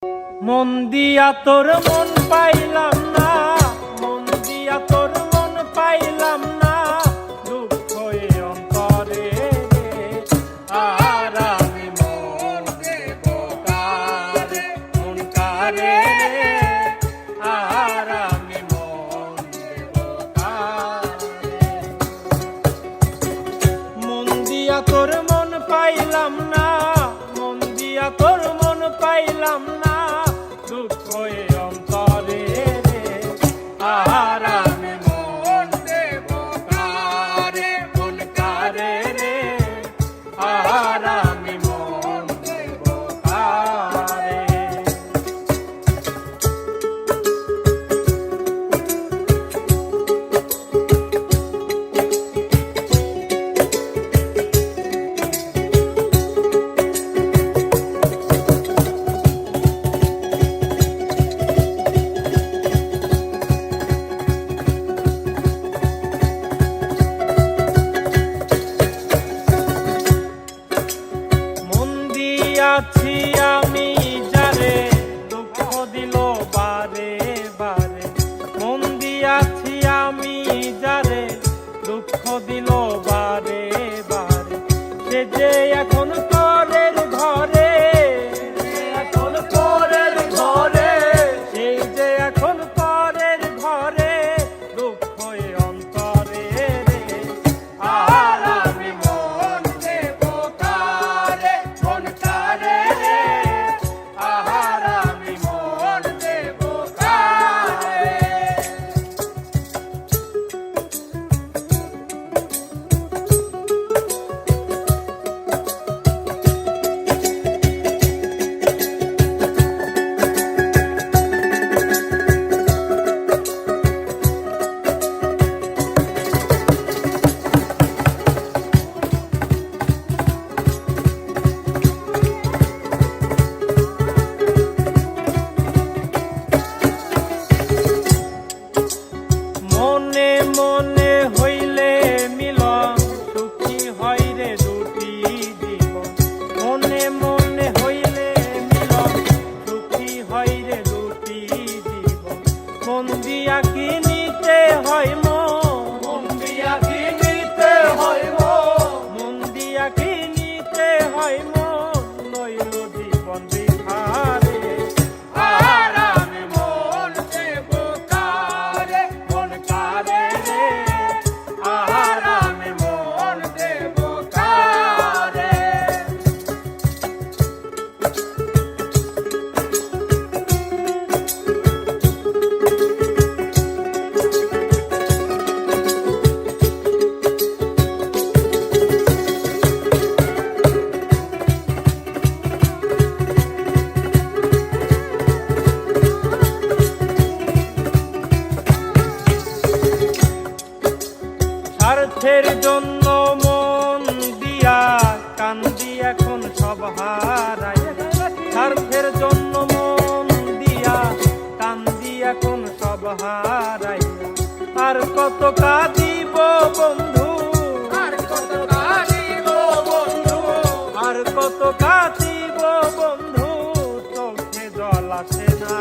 মন দিয়া তোর মন পাইলাম না, মন দিয়া তোর মন পাইলাম না, দুঃখ এ অন্তরে আর আমি মন দেব কারে, মন কারে আর আমি মন দেব কারে। মন দিয়া তোর মন পাইলাম না, মন দিয়া তোর মন পাইলাম না, দুঃখ এ অন্তরে আর আমি মন দেব কারে, মন কারে রে আর আমি মন দেব কারে। আছি আমি যারে দুঃখ দিল বারে বারে, মন দিয়াছি আমি যারে দুঃখ দিল বারে বারে, সে যে এখন পরের ঘরে, এখন পরের ঘরে, সেই যে এখন পরের ঘরে, দুঃখ এ অন্তরে আর আমি মন দেব কারে, মন কারে আর আমি মন দেব কারে। মনে মনে হইলে মিলন, সুখী হয় রে দুটি জীবন, মনে মনে হইলে মিলন, সুখী হয় রে দুটি জীবন, মন দিয়া কি নিতে হয় মন দিয়া কি নিতে হয় মন দিয়া কি নিতে হয় মন, নইল জীবন বিহারে আর আমি মন দেব কারে, মন কারে আর আমি মন দেব কারে। স্বার্থের জন্য মন দিয়া কান্দি এখন সব হারাই, স্বার্থের জন্য মন দিয়া কান্দি এখন সব হারাই, আর কত কাঁদিব বন্ধু, আর কত কাঁদিব বন্ধু, আর কত কাঁদিব বন্ধু, চোখে জল আসে না।